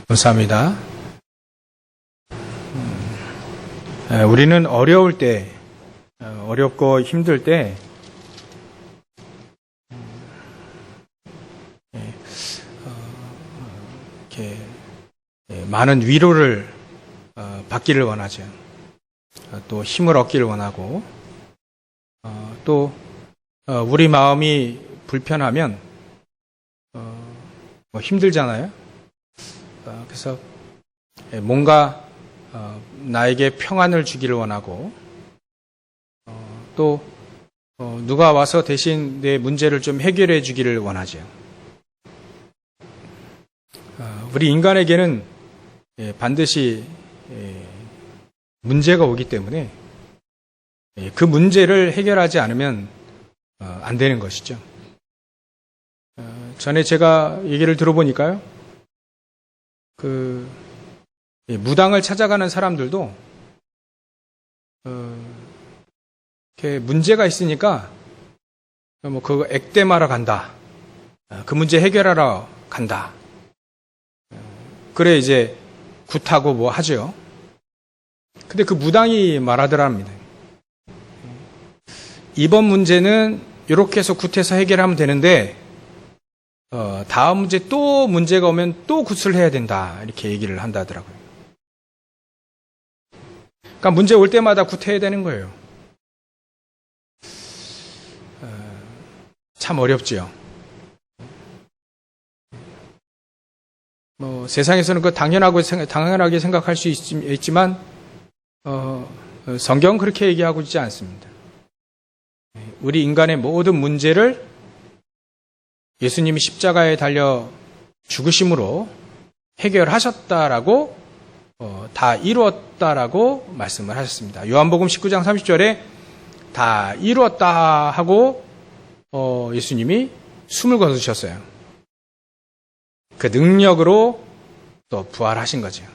감사합니다. 우리는 어려울 때, 어렵고 힘들 때, 이렇게 많은 위로를 받기를 원하죠. 또 힘을 얻기를 원하고, 또 우리 마음이 불편하면 힘들잖아요. 그래서 뭔가 나에게 평안을 주기를 원하고, 또 누가 와서 대신 내 문제를 좀 해결해 주기를 원하죠. 우리 인간에게는 반드시 문제가 오기 때문에 그 문제를 해결하지 않으면 안 되는 것이죠. 전에 제가 얘기를 들어보니까요, 무당을 찾아가는 사람들도 이렇게 문제가 있으니까 그거 액땜하러 간다, 그 문제 해결하러 간다, 그래 이제 굿하고 뭐 하죠. 근데 그 무당이 말하더랍니다. 이번 문제는 이렇게 해서 굿해서 해결하면 되는데 다음 문제 또 문제가 오면 또 굿을 해야 된다, 이렇게 얘기를 한다더라고요. 그러니까 문제 올 때마다 굿해야 되는 거예요. 참 어렵지요. 세상에서는 그 당연하게 생각할 수 있지만 성경은 그렇게 얘기하고 있지 않습니다. 우리 인간의 모든 문제를 예수님이 십자가에 달려 죽으심으로 해결하셨다라고, 다 이루었다라고 말씀을 하셨습니다. 요한복음 19장 30절에 다 이루었다 하고 예수님이 숨을 거두셨어요. 그 능력으로 또 부활하신 거죠.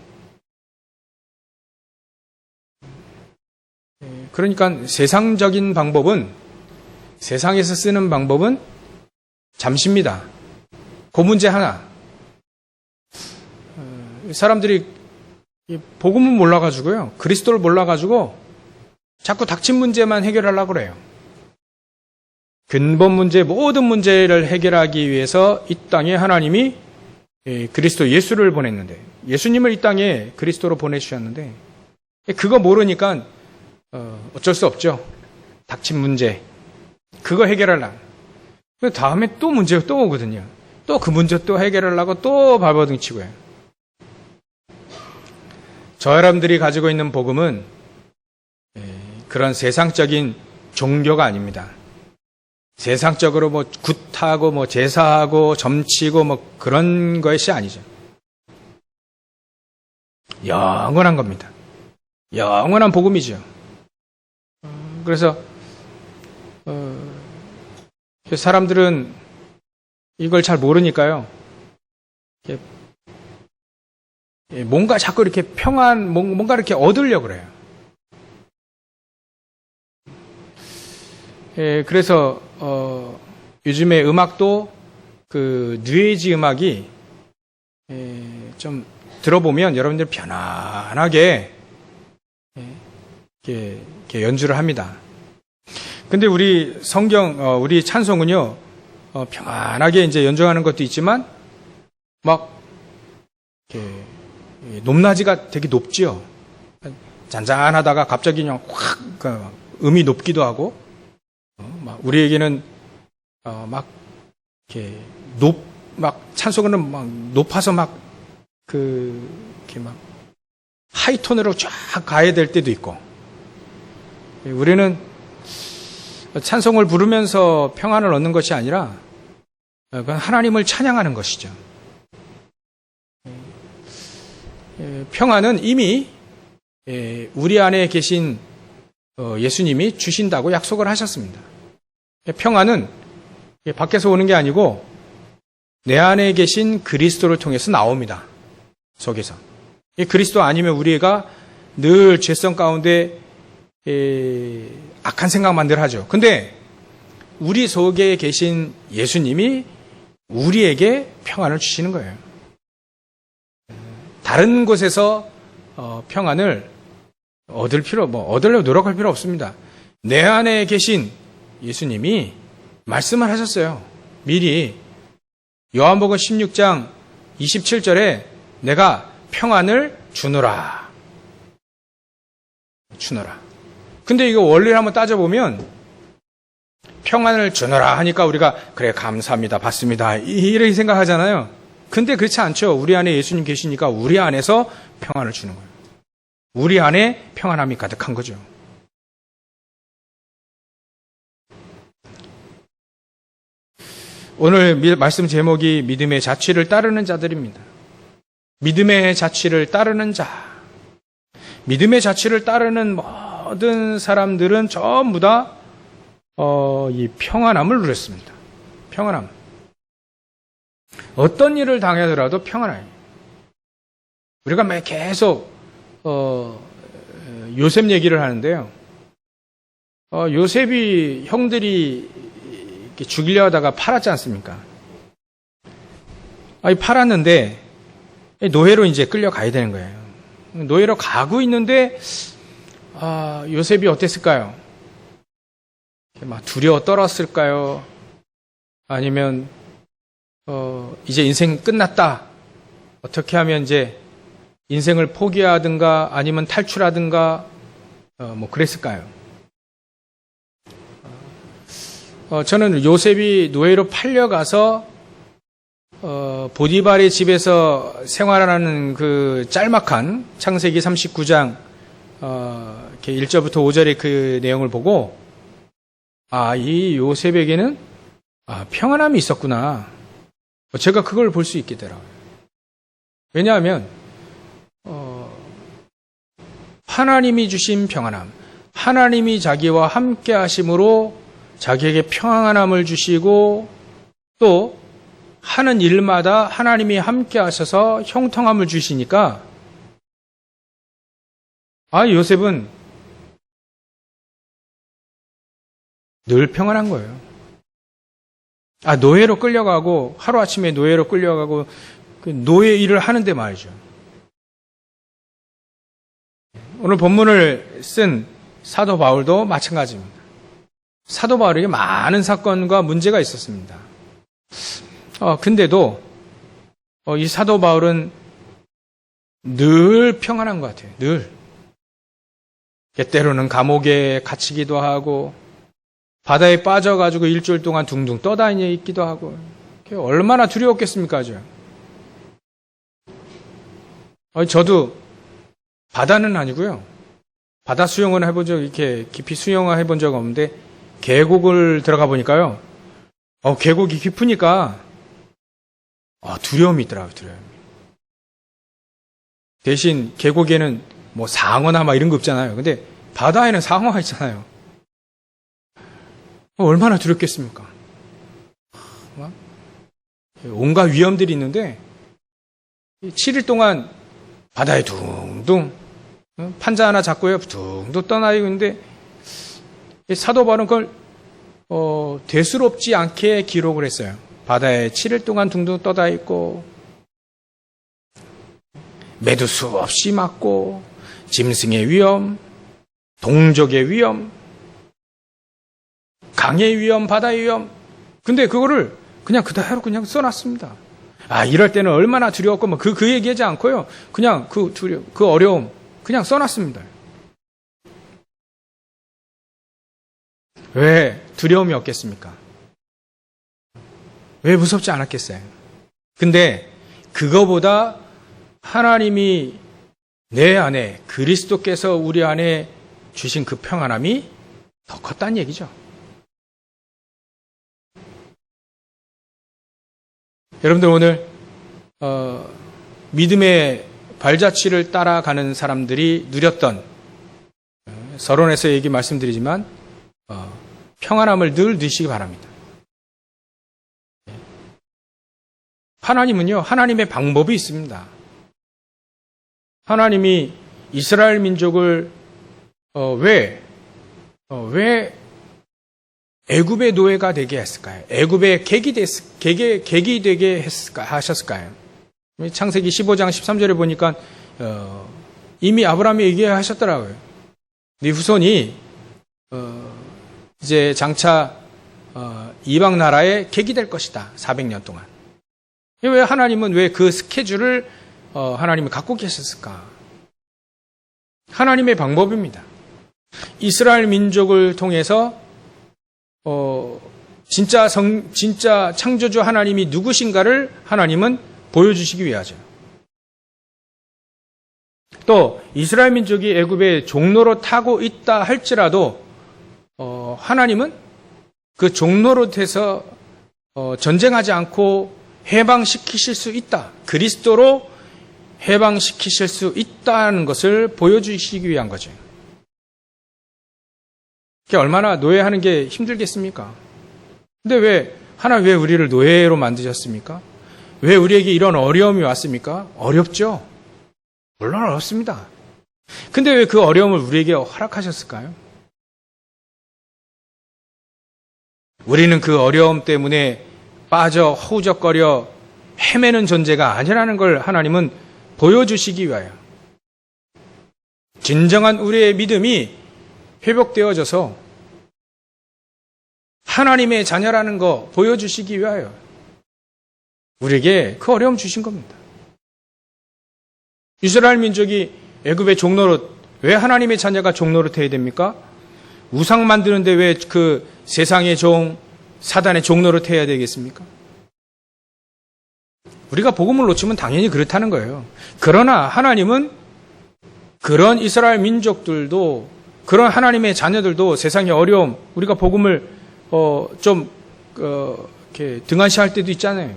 그러니까 세상적인 방법은, 세상에서 쓰는 방법은 잠시입니다. 그 문제 하나. 사람들이 복음을 몰라가지고요, 그리스도를 몰라가지고 자꾸 닥친 문제만 해결하려고 그래요. 근본 문제, 모든 문제를 해결하기 위해서 이 땅에 하나님이 그리스도 예수를 보냈는데, 예수님을 이 땅에 그리스도로 보내주셨는데, 그거 모르니까 어쩔 수 없죠. 닥친 문제, 그거 해결하려고. 다음에 또 문제가 또 오거든요. 또 그 문제 또 해결하려고 또 발버둥 치고요. 저 여러분들이 가지고 있는 복음은 그런 세상적인 종교가 아닙니다. 세상적으로 뭐 굿하고 뭐 제사하고 점치고 뭐 그런 것이 아니죠. 영원한 겁니다. 영원한 복음이죠. 그래서 사람들은 이걸 잘 모르니까요, 뭔가 자꾸 이렇게 뭔가 이렇게 얻으려고 그래요. 그래서 요즘에 음악도 그 뉴에이지 음악이 좀 들어보면 여러분들 편안하게 이렇게 연주를 합니다. 근데 우리 우리 찬송은요, 평안하게 이제 연주하는 것도 있지만 막 이렇게 높낮이가 되게 높지요. 잔잔하다가 갑자기 그냥 확 음이 높기도 하고, 우리에게는 막 이렇게 찬송은 막 높아서 이렇게 하이톤으로 쫙 가야 될 때도 있고, 우리는 찬송을 부르면서 평안을 얻는 것이 아니라 하나님을 찬양하는 것이죠. 평안은 이미 우리 안에 계신 예수님이 주신다고 약속을 하셨습니다. 평안은 밖에서 오는 게 아니고 내 안에 계신 그리스도를 통해서 나옵니다. 속에서. 그리스도 아니면 우리가 늘 죄성 가운데 악한 생각만 늘 하죠. 근데 우리 속에 계신 예수님이 우리에게 평안을 주시는 거예요. 다른 곳에서 평안을 얻으려고 노력할 필요 없습니다. 내 안에 계신 예수님이 말씀을 하셨어요. 미리 요한복음 16장 27절에 내가 평안을 주노라. 근데 이거 원리를 한번 따져보면 평안을 주노라 하니까 우리가 그래 감사합니다 받습니다 이렇게 생각하잖아요. 근데 그렇지 않죠. 우리 안에 예수님 계시니까 우리 안에서 평안을 주는 거예요. 우리 안에 평안함이 가득한 거죠. 오늘 말씀 제목이 믿음의 자취를 따르는 자들입니다. 믿음의 자취를 따르는 자. 믿음의 자취를 따르는 모든 사람들은 전부 다 이 평안함을 누렸습니다. 평안함. 어떤 일을 당하더라도 평안함. 우리가 계속 요셉 얘기를 하는데요. 요셉이 형들이 죽이려 하다가 팔았지 않습니까? 팔았는데 노예로 이제 끌려가야 되는 거예요. 노예로 가고 있는데 요셉이 어땠을까요? 막 두려워 떨었을까요? 아니면 이제 인생 끝났다. 어떻게 하면 이제 인생을 포기하든가 아니면 탈출하든가 그랬을까요? 저는 요셉이 노예로 팔려가서 보디발의 집에서 생활하는 그 짤막한 창세기 39장 1절부터 5절의 그 내용을 보고 이 요셉에게는 평안함이 있었구나. 제가 그걸 볼 수 있게 되더라고요. 왜냐하면 하나님이 주신 평안함, 하나님이 자기와 함께 하심으로 자기에게 평안함을 주시고 또 하는 일마다 하나님이 함께 하셔서 형통함을 주시니까 요셉은 늘 평안한 거예요. 노예로 끌려가고 하루아침에 노예로 끌려가고 그 노예 일을 하는데 말이죠. 오늘 본문을 쓴 사도 바울도 마찬가지입니다. 사도 바울에게 많은 사건과 문제가 있었습니다. 근데도 이 사도 바울은 늘 평안한 것 같아요. 늘. 때로는 감옥에 갇히기도 하고 바다에 빠져가지고 일주일 동안 둥둥 떠다니고 있기도 하고 얼마나 두려웠겠습니까? 저도 바다는 아니고요. 바다 수영은 해본 적 이렇게 깊이 수영을 해본 적 없는데 계곡을 들어가 보니까요. 계곡이 깊으니까 두려움이 있더라고요. 두려움이. 대신 계곡에는 상어나 이런 거 없잖아요. 근데 바다에는 상어가 있잖아요. 얼마나 두렵겠습니까? 온갖 위험들이 있는데 7일 동안 바다에 둥둥 판자 하나 잡고요. 둥둥 떠나고 있는데 사도 바울은 그걸 대수롭지 않게 기록을 했어요. 바다에 7일 동안 둥둥 떠다 있고 매도 수없이 맞고 짐승의 위험, 동족의 위험, 강의 위험, 바다의 위험. 근데 그거를 그냥 그대로 그냥 써놨습니다. 이럴 때는 얼마나 두려웠고 그 얘기하지 않고요. 그냥 그 어려움 그냥 써놨습니다. 왜 두려움이 없겠습니까? 왜 무섭지 않았겠어요? 근데 그거보다 하나님이 내 안에 그리스도께서 우리 안에 주신 그 평안함이 더 컸다는 얘기죠. 여러분들 오늘 믿음의 발자취를 따라가는 사람들이 누렸던 서론에서 얘기 말씀드리지만 평안함을 늘 누리시기 바랍니다. 하나님은요, 하나님의 방법이 있습니다. 하나님이 이스라엘 민족을 왜 애굽의 노예가 되게 했을까요? 애굽의 객이 되게 하셨을까요? 창세기 15장 13절에 보니까 이미 아브라함이 얘기하셨더라고요. 네 후손이 이제 장차 이방 나라의 객이 될 것이다. 400년 동안. 왜 하나님은 왜 그 스케줄을 하나님이 갖고 계셨을까? 하나님의 방법입니다. 이스라엘 민족을 통해서 진짜 창조주 하나님이 누구신가를 하나님은 보여주시기 위하죠. 또 이스라엘 민족이 애굽의 종로로 타고 있다 할지라도 하나님은 그 종로릇에서 전쟁하지 않고 해방시키실 수 있다. 그리스도로 해방시키실 수 있다는 것을 보여주시기 위한 거죠. 그게 얼마나 노예하는 게 힘들겠습니까? 근데 왜 우리를 노예로 만드셨습니까? 왜 우리에게 이런 어려움이 왔습니까? 어렵죠? 물론 어렵습니다. 근데 왜 그 어려움을 우리에게 허락하셨을까요? 우리는 그 어려움 때문에 빠져 허우적거려 헤매는 존재가 아니라는 걸 하나님은 보여주시기 위하여 진정한 우리의 믿음이 회복되어져서 하나님의 자녀라는 거 보여주시기 위하여 우리에게 그 어려움 주신 겁니다. 이스라엘 민족이 애굽의 종노릇, 왜 하나님의 자녀가 종노릇 해야 됩니까? 우상 만드는데 왜 그 세상의 종, 사단의 종노릇 해야 되겠습니까? 우리가 복음을 놓치면 당연히 그렇다는 거예요. 그러나 하나님은 그런 이스라엘 민족들도, 그런 하나님의 자녀들도 세상의 어려움, 우리가 복음을 이렇게 등한시할 때도 있잖아요.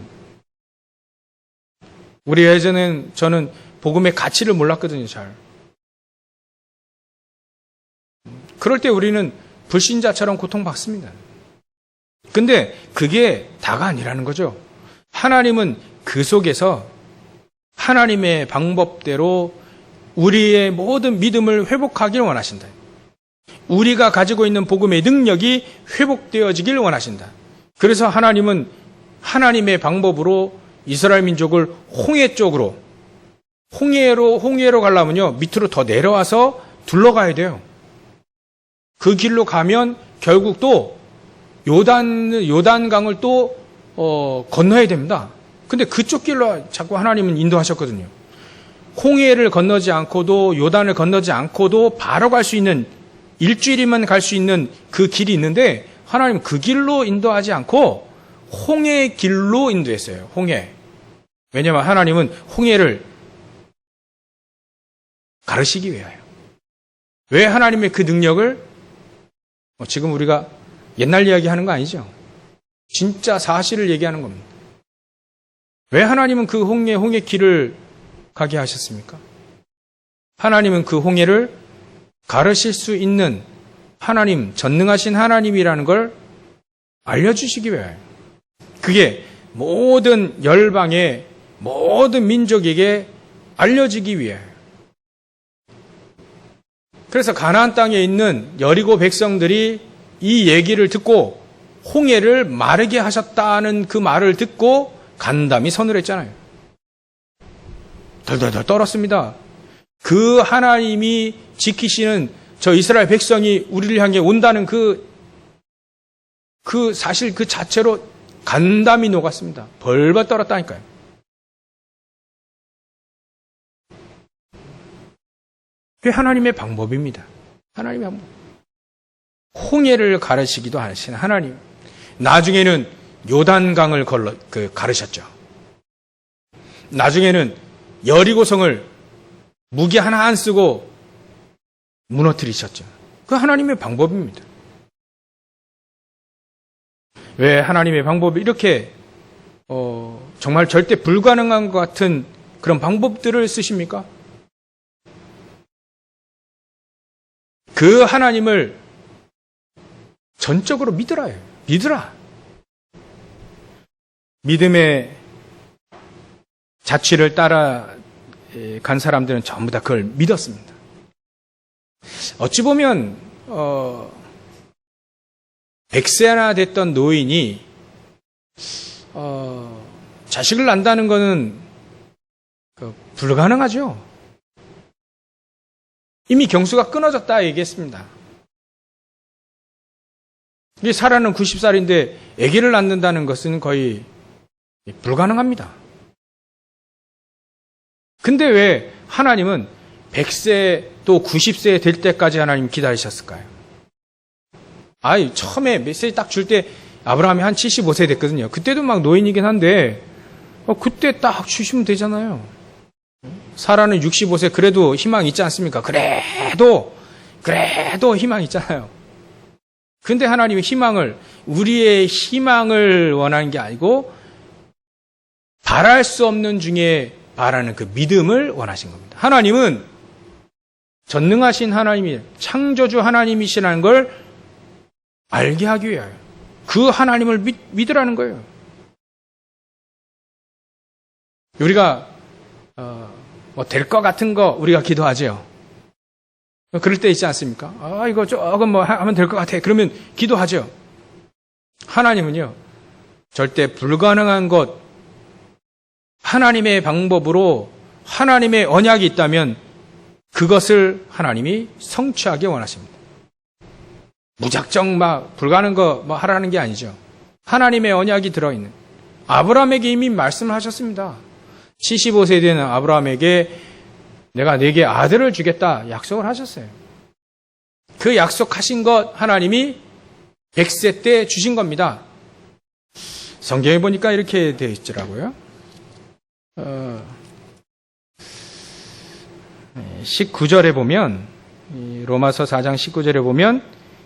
우리 예전엔 저는 복음의 가치를 몰랐거든요, 잘. 그럴 때 우리는 불신자처럼 고통받습니다. 근데 그게 다가 아니라는 거죠. 하나님은 그 속에서 하나님의 방법대로 우리의 모든 믿음을 회복하기를 원하신다. 우리가 가지고 있는 복음의 능력이 회복되어지길 원하신다. 그래서 하나님은 하나님의 방법으로 이스라엘 민족을 홍해 쪽으로, 홍해로 가려면요, 밑으로 더 내려와서 둘러가야 돼요. 그 길로 가면 결국 또 요단강을 또 건너야 됩니다. 근데 그쪽 길로 자꾸 하나님은 인도하셨거든요. 홍해를 건너지 않고도, 요단을 건너지 않고도 바로 갈 수 있는, 일주일이면 갈 수 있는 그 길이 있는데 하나님은 그 길로 인도하지 않고 홍해 길로 인도했어요. 홍해. 왜냐하면 하나님은 홍해를 가르치기 위하여. 왜 하나님의 그 능력을, 지금 우리가 옛날 이야기 하는 거 아니죠? 진짜 사실을 얘기하는 겁니다. 왜 하나님은 그 홍해 길을 가게 하셨습니까? 하나님은 그 홍해를 가르칠 수 있는 하나님, 전능하신 하나님이라는 걸 알려주시기 위하여. 그게 모든 열방의 모든 민족에게 알려지기 위하여. 그래서 가나안 땅에 있는 여리고 백성들이 이 얘기를 듣고 홍해를 마르게 하셨다는 그 말을 듣고 간담이 서늘했잖아요. 덜덜덜 떨었습니다. 그 하나님이 지키시는 저 이스라엘 백성이 우리를 향해 온다는 그 사실 그 자체로 간담이 녹았습니다. 벌벌 떨었다니까요. 그게 하나님의 방법입니다. 하나님의 방법. 홍해를 가르치기도 하신 하나님. 나중에는 요단강을 가르셨죠. 나중에는 여리고성을 무기 하나 안 쓰고 무너뜨리셨죠. 그 하나님의 방법입니다. 왜 하나님의 방법이 이렇게 정말 절대 불가능한 것 같은 그런 방법들을 쓰십니까? 그 하나님을 전적으로 믿으라. 믿음의 자취를 따라간 사람들은 전부 다 그걸 믿었습니다. 어찌 보면 100세나 됐던 노인이 자식을 낳는다는 것은 불가능하죠. 이미 경수가 끊어졌다 얘기했습니다. 이 사라는 90살인데 아기를 낳는다는 것은 거의 불가능합니다. 근데 왜 하나님은 100세 또 90세 될 때까지 하나님 기다리셨을까요? 처음에 메시지 딱 줄 때 아브라함이 한 75세 됐거든요. 그때도 막 노인이긴 한데 그때 딱 주시면 되잖아요. 사라는 65세 그래도 희망 있지 않습니까? 그래도 희망 있잖아요. 근데 하나님이 우리의 희망을 원하는 게 아니고 바랄 수 없는 중에 바라는 그 믿음을 원하신 겁니다. 하나님은 전능하신 하나님이 창조주 하나님이시라는 걸 알게 하기 위하여 그 하나님을 믿으라는 거예요. 우리가 될 것 같은 거 우리가 기도하죠. 그럴 때 있지 않습니까? 이거 조금 하면 될 것 같아. 그러면 기도하죠. 하나님은요, 절대 불가능한 것, 하나님의 방법으로 하나님의 언약이 있다면 그것을 하나님이 성취하기 원하십니다. 무작정 불가능한 거 하라는 게 아니죠. 하나님의 언약이 들어있는 아브라함에게 이미 말씀을 하셨습니다. 75세 되는 아브라함에게 내가 네게 아들을 주겠다 약속을 하셨어요. 그 약속하신 것 하나님이 100세 때 주신 겁니다. 성경에 보니까 이렇게 되어 있더라고요. 19절에 보면, 로마서 4장 19절에 보면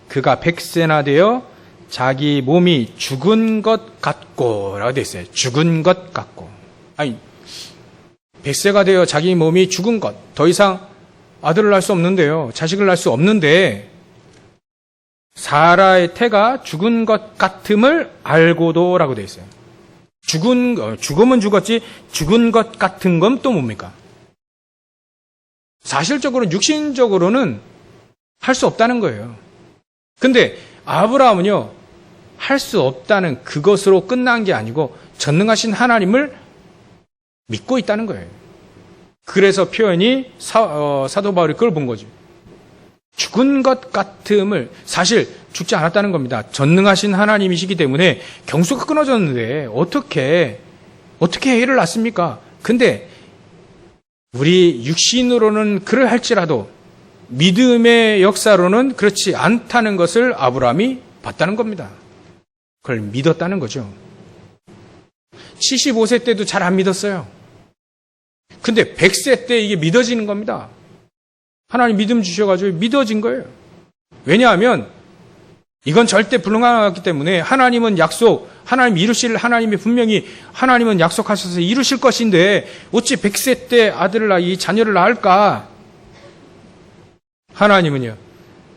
그가 100세나 되어 자기 몸이 죽은 것 같고 라고 되어 있어요. 죽은 것 같고. 100세가 되어 자기 몸이 죽은 것. 더 이상 아들을 낳을 수 없는데요. 자식을 낳을 수 없는데 사라의 태가 죽은 것 같음을 알고도 라고 되어 있어요. 죽으면 죽었지 죽은 것 같은 건 또 뭡니까? 사실적으로 육신적으로는 할 수 없다는 거예요. 근데 아브라함은요, 할 수 없다는 그것으로 끝난 게 아니고 전능하신 하나님을 믿고 있다는 거예요. 그래서 표현이 사도 바울이 그걸 본 거죠. 죽은 것 같음을, 사실 죽지 않았다는 겁니다. 전능하신 하나님이시기 때문에 경수가 끊어졌는데 어떻게 애를 낳습니까? 근데 우리 육신으로는 그를 할지라도 믿음의 역사로는 그렇지 않다는 것을 아브라함이 봤다는 겁니다. 그걸 믿었다는 거죠. 75세 때도 잘 안 믿었어요. 근데 100세 때 이게 믿어지는 겁니다. 하나님 믿음 주셔가지고 믿어진 거예요. 왜냐하면 이건 절대 불가능하기 때문에 하나님은 하나님이 분명히 하나님은 약속하셔서 이루실 것인데 어찌 100세 때 이 자녀를 낳을까? 하나님은요,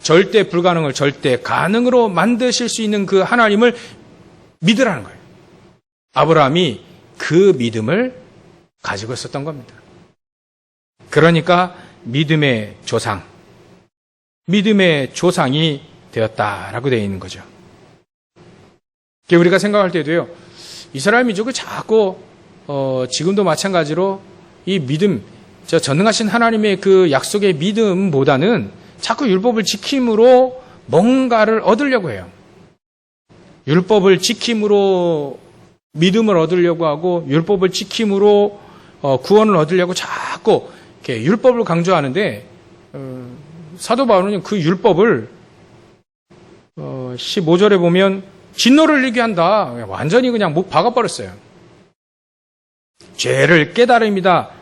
절대 불가능을 절대 가능으로 만드실 수 있는 그 하나님을 믿으라는 거예요. 아브라함이 그 믿음을 가지고 있었던 겁니다. 그러니까 믿음의 조상이 되었다라고 되어 있는 거죠. 우리가 생각할 때도요, 이스라엘 민족을 자꾸 지금도 마찬가지로 이 믿음, 전능하신 하나님의 그 약속의 믿음보다는 자꾸 율법을 지킴으로 뭔가를 얻으려고 해요. 율법을 지킴으로 믿음을 얻으려고 하고 율법을 지킴으로 구원을 얻으려고 자꾸 이렇게 율법을 강조하는데, 사도 바울은 그 율법을 15절에 보면 진노를 일게 한다. 완전히 그냥 목 박아버렸어요. 죄를 깨달음이다.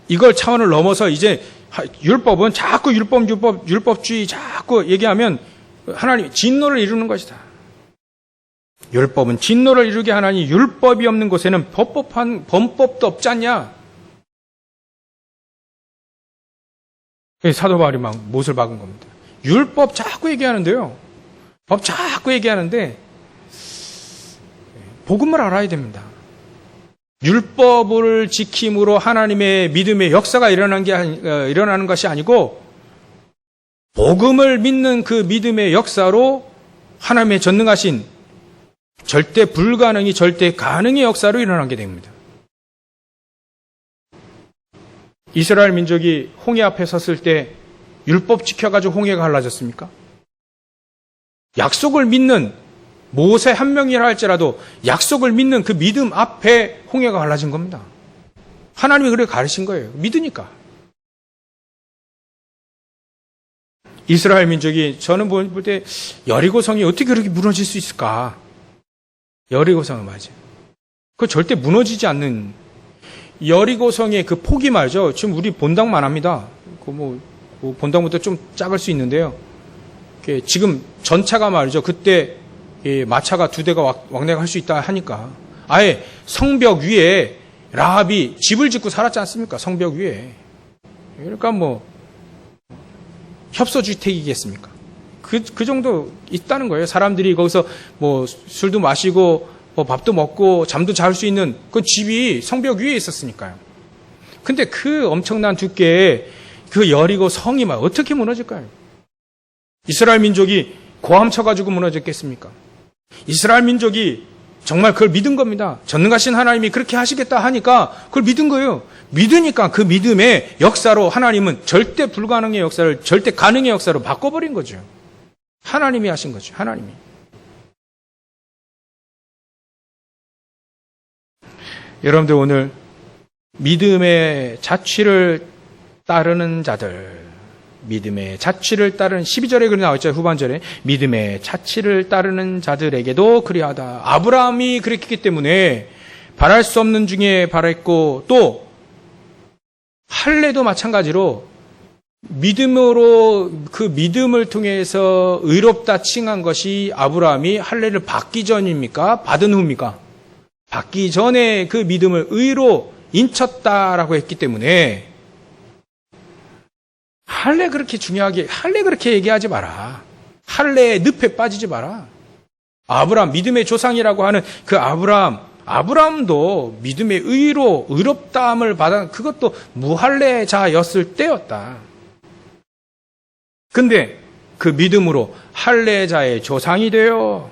이걸 차원을 넘어서 이제 율법은 자꾸 율법주의 자꾸 얘기하면 하나님 진노를 이루는 것이다. 율법은 진노를 이루게 하나니 율법이 없는 곳에는 범법도 없지 않냐. 사도 바울이 막 못을 박은 겁니다. 율법 자꾸 얘기하는데요. 법 자꾸 얘기하는데 복음을 알아야 됩니다. 율법을 지킴으로 하나님의 믿음의 역사가 일어나는 것이 아니고 복음을 믿는 그 믿음의 역사로 하나님의 전능하신 절대 불가능이 절대 가능의 역사로 일어나게 됩니다. 이스라엘 민족이 홍해 앞에 섰을 때 율법 지켜가지고 홍해가 갈라졌습니까? 약속을 믿는 모세 한 명이라 할지라도 약속을 믿는 그 믿음 앞에 홍해가 갈라진 겁니다. 하나님이 그렇게 가르친 거예요. 믿으니까. 이스라엘 민족이 저는 볼 때 여리고성이 어떻게 그렇게 무너질 수 있을까? 여리고성은 맞아요. 그거 절대 무너지지 않는 여리고성의 그 폭이 말이죠. 지금 우리 본당만 합니다. 그 본당부터 좀 작을 수 있는데요. 지금 전차가 말이죠. 그때 마차가 2대가 왕래가 할 수 있다 하니까 아예 성벽 위에 라합이 집을 짓고 살았지 않습니까? 성벽 위에. 그러니까 협소주택이겠습니까? 그 정도 있다는 거예요. 사람들이 거기서 술도 마시고 밥도 먹고 잠도 잘 수 있는 그 집이 성벽 위에 있었으니까요. 근데 그 엄청난 두께의 그 여리고 성이 막 어떻게 무너질까요? 이스라엘 민족이 고함 쳐가지고 무너졌겠습니까? 이스라엘 민족이 정말 그걸 믿은 겁니다. 전능하신 하나님이 그렇게 하시겠다 하니까 그걸 믿은 거예요. 믿으니까 그 믿음의 역사로 하나님은 절대 불가능의 역사를 절대 가능의 역사로 바꿔버린 거죠. 하나님이 하신 거죠. 하나님이. 여러분들 오늘 믿음의 자취를 따르는 자들, 믿음의 자취를 따르는 12절에 그렇게 나와있죠. 후반절에 믿음의 자취를 따르는 자들에게도 그리하다. 아브라함이 그랬기 때문에 바랄 수 없는 중에 바랐고 또 할례도 마찬가지로 믿음으로 그 믿음을 통해서 의롭다 칭한 것이 아브라함이 할례를 받기 전입니까? 받은 후입니까? 받기 전에 그 믿음을 의로 인쳤다라고 했기 때문에 할례 그렇게 중요하게 할례 그렇게 얘기하지 마라. 할례의 늪에 빠지지 마라. 아브라함 믿음의 조상이라고 하는 그 아브라함도 믿음의 의로 의롭다함을 받아 그것도 무할례자였을 때였다. 근데 그 믿음으로 할례자의 조상이 되어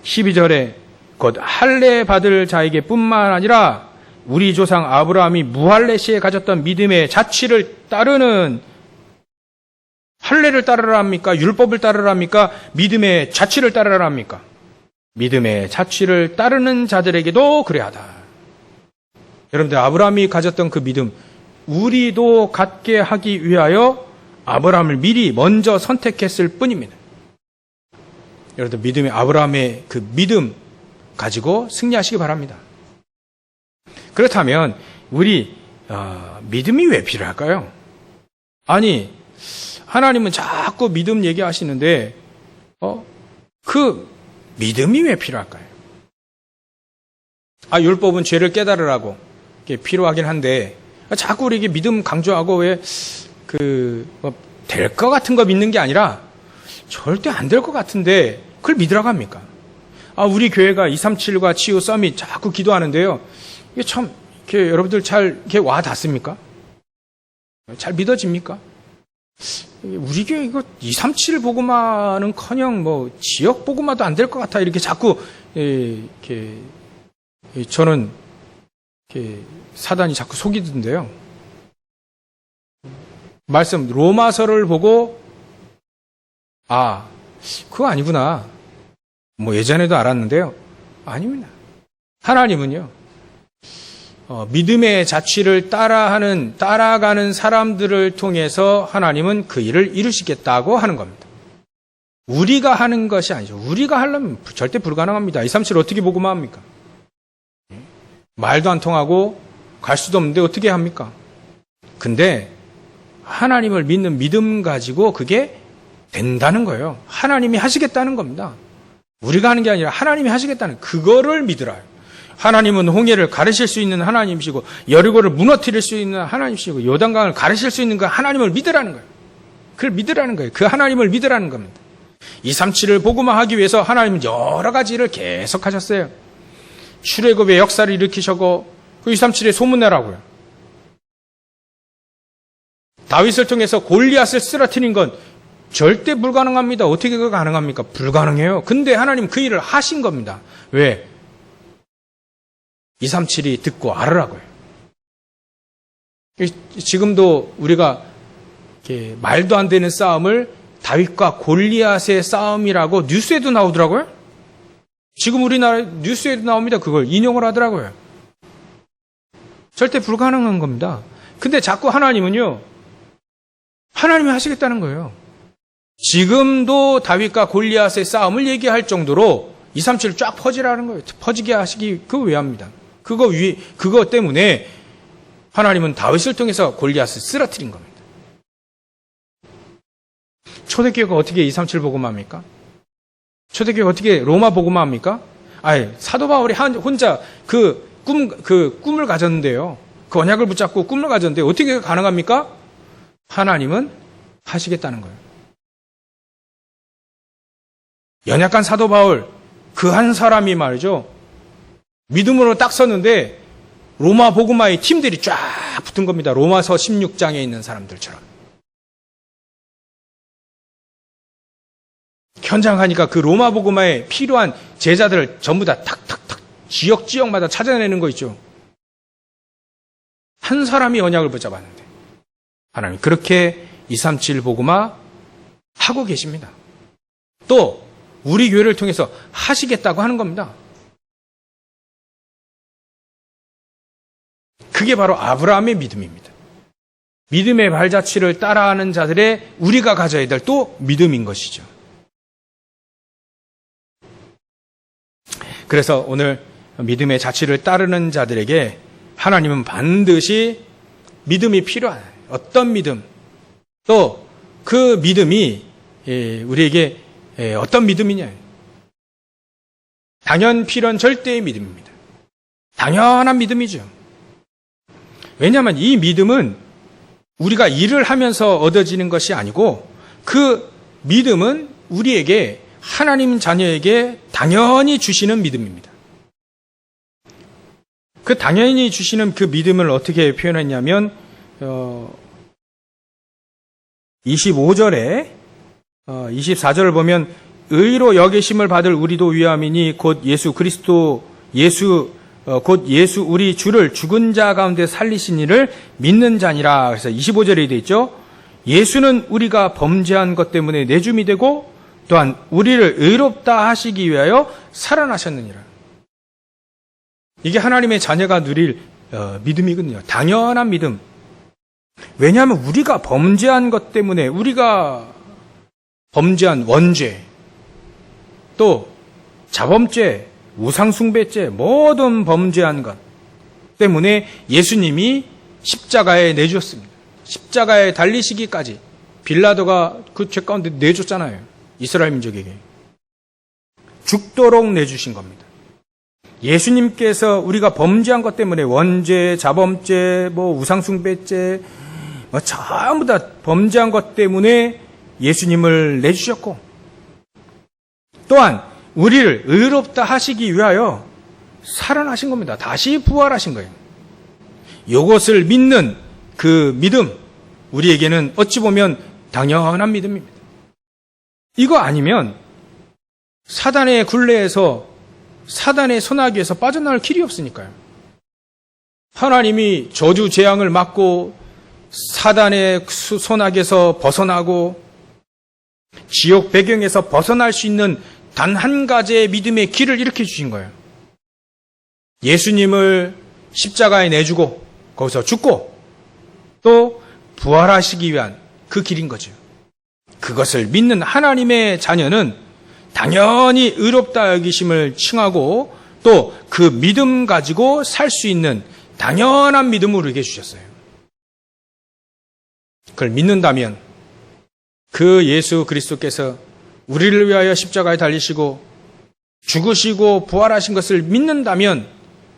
12절에 곧 할례 받을 자에게 뿐만 아니라 우리 조상 아브라함이 무할례 시에 가졌던 믿음의 자취를 따르는 할례를 따르라 합니까? 율법을 따르라 합니까? 믿음의 자취를 따르라 합니까? 믿음의 자취를 따르는 자들에게도 그래하다. 여러분들 아브라함이 가졌던 그 믿음 우리도 갖게 하기 위하여 아브라함을 미리 먼저 선택했을 뿐입니다. 여러분들 믿음의 아브라함의 그 믿음 가지고 승리하시기 바랍니다. 그렇다면 우리 믿음이 왜 필요할까요? 아니 하나님은 자꾸 믿음 얘기하시는데 그 믿음이 왜 필요할까요? 율법은 죄를 깨달으라고 필요하긴 한데 자꾸 우리에게 믿음 강조하고 왜 될 것 같은 거 믿는 게 아니라 절대 안 될 것 같은데 그걸 믿으라고 합니까? 우리 교회가 237과 치유 서밋 자꾸 기도하는데요. 이게 참 여러분들 잘 와 닿습니까? 잘 믿어집니까? 우리 교회 이거 237 보고만은커녕 지역 보고마도 안 될 것 같아 이렇게 자꾸 저는 사단이 자꾸 속이던데요. 말씀 로마서를 보고 그거 아니구나. 예전에도 알았는데요. 아닙니다. 하나님은요. 믿음의 자취를 따라가는 사람들을 통해서 하나님은 그 일을 이루시겠다고 하는 겁니다. 우리가 하는 것이 아니죠. 우리가 하려면 절대 불가능합니다. 237 어떻게 보고만 합니까? 말도 안 통하고 갈 수도 없는데 어떻게 합니까? 근데 하나님을 믿는 믿음 가지고 그게 된다는 거예요. 하나님이 하시겠다는 겁니다. 우리가 하는 게 아니라 하나님이 하시겠다는 그거를 믿으라요. 하나님은 홍해를 가르칠 수 있는 하나님이시고 여리고를 무너뜨릴 수 있는 하나님이시고 요단강을 가르칠 수 있는 그 하나님을 믿으라는 거예요. 그걸 믿으라는 거예요. 그 하나님을 믿으라는 겁니다. 237을 복음화 하기 위해서 하나님은 여러 가지 일을 계속 하셨어요. 출애굽의 역사를 일으키셨고 그 237에 소문내라고요. 다윗을 통해서 골리앗을 쓰러뜨린 건 절대 불가능합니다. 어떻게 그거 가능합니까? 불가능해요. 근데 하나님 그 일을 하신 겁니다. 왜? 237이 듣고 알으라고요. 지금도 우리가 이렇게 말도 안 되는 싸움을 다윗과 골리앗의 싸움이라고 뉴스에도 나오더라고요. 지금 우리나라 뉴스에도 나옵니다. 그걸 인용을 하더라고요. 절대 불가능한 겁니다. 근데 자꾸 하나님은요, 하나님이 하시겠다는 거예요. 지금도 다윗과 골리앗의 싸움을 얘기할 정도로 237을 쫙 퍼지라는 거예요. 퍼지게 하시기 왜 합니다. 그거 때문에 하나님은 다윗을 통해서 골리앗을 쓰러뜨린 겁니다. 초대교회가 어떻게 237 보고만 합니까? 초대교회가 어떻게 로마 보고만 합니까? 사도 바울이 혼자 꿈을 가졌는데요. 그 언약을 붙잡고 꿈을 가졌는데 어떻게 가능합니까? 하나님은 하시겠다는 거예요. 연약한 사도 바울, 그 한 사람이 말이죠. 믿음으로 딱 섰는데 로마 복음화의 팀들이 쫙 붙은 겁니다. 로마서 16장에 있는 사람들처럼. 현장 가니까 그 로마 복음화에 필요한 제자들을 전부 다 탁탁탁 지역마다 찾아내는 거 있죠. 한 사람이 언약을 붙잡았는데 하나님 그렇게 237 복음화 하고 계십니다. 또 우리 교회를 통해서 하시겠다고 하는 겁니다. 그게 바로 아브라함의 믿음입니다. 믿음의 발자취를 따라하는 자들의 우리가 가져야 될 또 믿음인 것이죠. 그래서 오늘 믿음의 자취를 따르는 자들에게 하나님은 반드시 믿음이 필요한 어떤 믿음, 또 그 믿음이 우리에게 어떤 믿음이냐. 당연 필연 절대의 믿음입니다. 당연한 믿음이죠. 왜냐하면 이 믿음은 우리가 일을 하면서 얻어지는 것이 아니고 그 믿음은 우리에게 하나님 자녀에게 당연히 주시는 믿음입니다. 그 당연히 주시는 그 믿음을 어떻게 표현했냐면 25절에 24절을 보면 의로 여기심을 받을 우리도 위함이니 곧 예수 우리 주를 죽은 자 가운데 살리신 이를 믿는 자니라. 그래서 25절에 되어 있죠. 예수는 우리가 범죄한 것 때문에 내줌이 되고 또한 우리를 의롭다 하시기 위하여 살아나셨느니라. 이게 하나님의 자녀가 누릴 믿음이거든요. 당연한 믿음. 왜냐하면 우리가 범죄한 것 때문에 우리가 범죄한 원죄, 또 자범죄, 우상숭배죄, 모든 범죄한 것 때문에 예수님이 십자가에 내주셨습니다. 십자가에 달리시기까지 빌라도가 그 죄 가운데 내줬잖아요. 이스라엘 민족에게. 죽도록 내주신 겁니다. 예수님께서 우리가 범죄한 것 때문에 원죄, 자범죄, 우상숭배죄, 전부 다 범죄한 것 때문에 예수님을 내주셨고, 또한 우리를 의롭다 하시기 위하여 살아나신 겁니다. 다시 부활하신 거예요. 이것을 믿는 그 믿음, 우리에게는 어찌 보면 당연한 믿음입니다. 이거 아니면 사단의 굴레에서, 사단의 소나기에서 빠져나올 길이 없으니까요. 하나님이 저주 재앙을 막고 사단의 소나기에서 벗어나고 지옥 배경에서 벗어날 수 있는 단 한 가지의 믿음의 길을 일으켜 주신 거예요. 예수님을 십자가에 내주고 거기서 죽고 또 부활하시기 위한 그 길인 거죠. 그것을 믿는 하나님의 자녀는 당연히 의롭다 여기심을 칭하고 또 그 믿음 가지고 살 수 있는 당연한 믿음을 우리에게 주셨어요. 그걸 믿는다면 그 예수 그리스도께서 우리를 위하여 십자가에 달리시고 죽으시고 부활하신 것을 믿는다면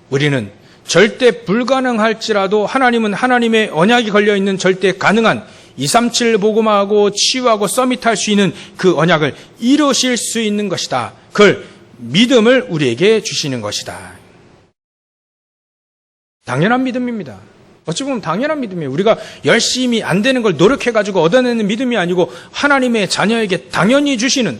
우리는 절대 불가능할지라도 하나님은 하나님의 언약이 걸려있는 절대 가능한 237 복음화하고 치유하고 서밋할 수 있는 그 언약을 이루실 수 있는 것이다. 그걸 믿음을 우리에게 주시는 것이다. 당연한 믿음입니다. 어찌 보면 당연한 믿음이에요. 우리가 열심히 안 되는 걸 노력해가지고 얻어내는 믿음이 아니고 하나님의 자녀에게 당연히 주시는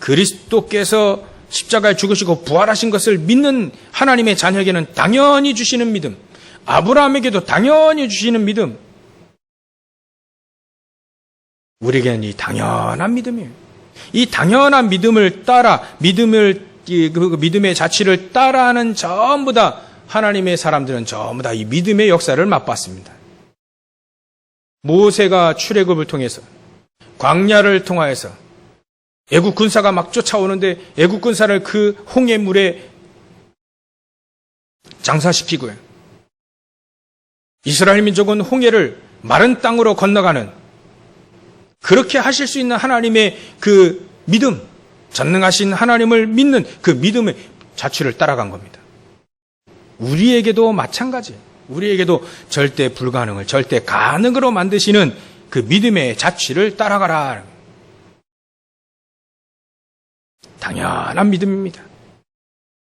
그리스도께서 십자가에 죽으시고 부활하신 것을 믿는 하나님의 자녀에게는 당연히 주시는 믿음. 아브라함에게도 당연히 주시는 믿음. 우리에게는 이 당연한 믿음이에요. 이 당연한 믿음을 따라, 그 믿음의 자취를 따라하는 전부 다 하나님의 사람들은 전부 다 이 믿음의 역사를 맛봤습니다. 모세가 출애굽을 통해서, 광야를 통하여서 애국 군사가 막 쫓아오는데 애국 군사를 그 홍해 물에 장사시키고요. 이스라엘 민족은 홍해를 마른 땅으로 건너가는, 그렇게 하실 수 있는 하나님의 그 믿음, 전능하신 하나님을 믿는 그 믿음의 자취를 따라간 겁니다. 우리에게도 마찬가지. 우리에게도 절대 불가능을 절대 가능으로 만드시는 그 믿음의 자취를 따라가라. 당연한 믿음입니다.